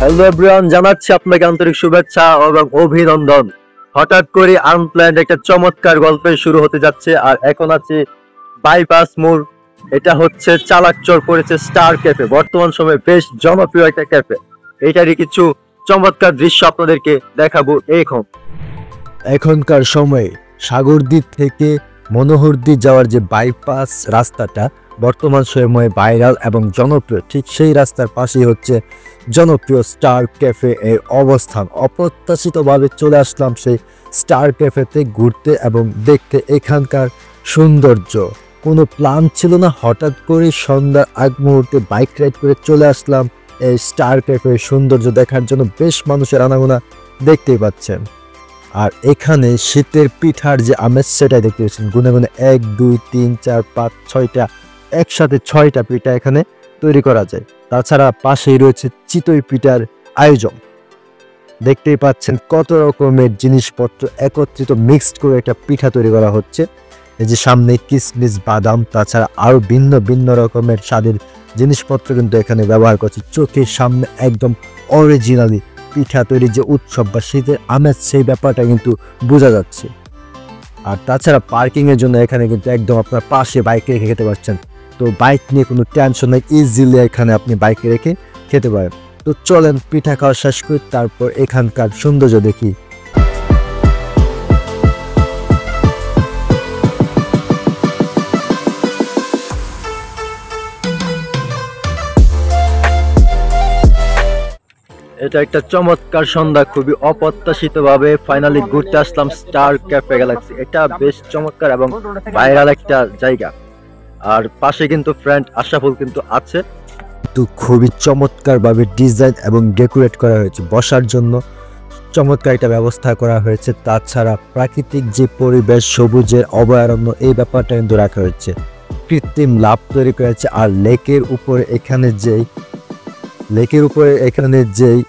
Hello everyone, জানাচ্ছি আপনাকে আন্তরিক শুভেচ্ছা এবং অভিনন্দন। হঠাৎ করে আনপ্ল্যান্ড একটা চমৎকার গল্পে শুরু হতে যাচ্ছে। আর এখন আছে বাইপাস মোড়। এটা হচ্ছে চালাকচর পড়েছে স্টার ক্যাফে, বর্তমান সময়ে বেশ জনপ্রিয় একটা ক্যাফে। এটারই কিছু চমৎকার দৃশ্য আপনাদেরকে দেখাবো এখনকার সময়ে সাগরদ্বীপ থেকে মনোহরদ্বীপ যাওয়ার যে বাইপাস রাস্তাটা বর্তমান সময়ে ভাইরাল এবং জনপ্রিয়, ঠিক সেই রাস্তার পাশেই হচ্ছে জনপ্রিয় স্টার ক্যাফে এর অবস্থান। অপ্রত্যাশিতভাবে চলে আসলাম সেই স্টার ক্যাফেতে ঘুরতে এবং দেখতে এখানকার সৌন্দর্য। কোনো প্ল্যান ছিল না, হঠাৎ করে সন্ধ্যার আগ মুহূর্তে বাইক রাইড করে চলে আসলাম এই স্টার ক্যাফের সৌন্দর্য দেখার জন্য। বেশ মানুষের আনাগোনা দেখতেই পাচ্ছেন। আর এখানে শীতের পিঠার যে আমেজ সেটাই দেখতে পাচ্ছেন। গুনে গুনে 1 2 3 4 5 6টা, একসাথে 6টা পিঠা এখানে তৈরি করা যায়। তাছাড়া পাশেই রয়েছে চিতই পিঠার আয়োজন। দেখতেই পাচ্ছেন কত রকমের জিনিসপত্র একত্রিত মিক্সড করে একটা পিঠা তৈরি করা হচ্ছে। এই যে সামনে কিশমিশ, বাদাম, তাছাড়া আরো ভিন্ন ভিন্ন রকমের স্বাদের জিনিসপত্র কিন্তু এখানে ব্যবহার করছে। চোখের সামনে একদম অরিজিনালি পিঠা তৈরি যে উৎসব বা শীতের আমেজ, সেই ব্যাপারটা কিন্তু বোঝা যাচ্ছে। আর তাছাড়া পার্কিং এর জন্য এখানে কিন্তু একদম আপনার পাশে বাইক রেখে খেতে পারছেন। তো বাইক নিয়ে কোনো টেনশন নেই, ইজিলি এখানে আপনি বাইকে রেখে খেতে পারেন। তো চলেন পিঠা খাওয়া শেষ করি, তারপর এখানকার সৌন্দর্য দেখি। এটা একটা চমৎকার সন্ধ্যা, খুবই অপ্রত্যাশিতভাবে ফাইনালি ঘুরতে আসলাম স্টার ক্যাফে গ্যালাক্সি। এটা বেশ চমৎকার এবং ভাইরাল একটা জায়গা। আর পাশে কিন্তু ফ্রেন্ড আশরাফুল কিন্তু আছে। তো খুবই চমৎকারভাবে ডিজাইন এবং ডেকোরেট করা হয়েছে, বসার জন্য চমৎকার একটা ব্যবস্থা করা হয়েছে। তাছাড়া প্রাকৃতিক যে পরিবেশ, সবুজের অভয়ারণ্য, এই ব্যাপারটা কিন্তু রাখা হয়েছে। কৃত্রিম লাভ তৈরি করেছে। আর লেকের উপরে এখানে যেই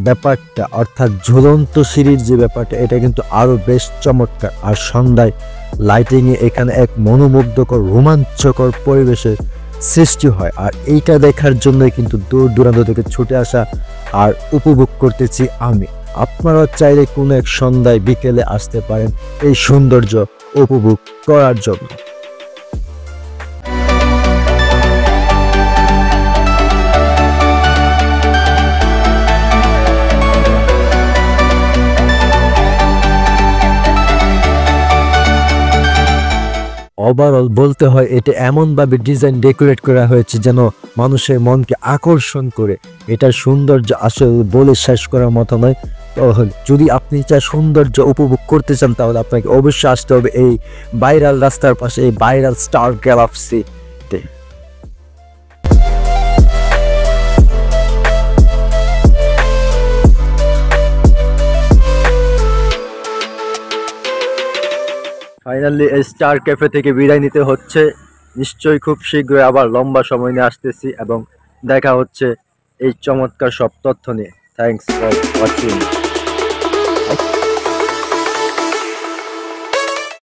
ব্যাপারটা, অর্থাৎ ঝুলন্ত সিঁড়ির যে ব্যাপারটা, এটা কিন্তু আরো বেশ চমৎকার। আর সন্ধ্যায় লাইটিংয়ে এখানে এক মনোমুগ্ধকর রোমাঞ্চকর পরিবেশের সৃষ্টি হয়। আর এইটা দেখার জন্যই কিন্তু দূর দূরান্ত থেকে ছুটে আসা আর উপভোগ করতেছি আমি। আপনারা চাইলে কোনো এক সন্ধ্যায় বিকেলে আসতে পারেন এই সৌন্দর্য উপভোগ করার জন্য। ওভারঅল বলতে হয় এটা এমনভাবে ডিজাইন ডেকোরেট করা হয়েছে যেন মানুষের মনকে আকর্ষণ করে। এটার সৌন্দর্য আসলে বলে শেষ করার মতো নয়। তাহলে যদি আপনি সৌন্দর্য উপভোগ করতে চান, তাহলে আপনাকে অবশ্যই আসতে হবে এই ভাইরাল রাস্তার পাশে, এই ভাইরাল স্টার গ্যালাক্সিতে। ফাইনালি এই স্টার ক্যাফে থেকে বিদায় নিতে হচ্ছে। নিশ্চয়ই খুব শীঘ্রই আবার লম্বা সময় নিয়ে আসতেছি এবং দেখা হচ্ছে এই চমৎকার সব তথ্য নিয়ে। Thanks for watching.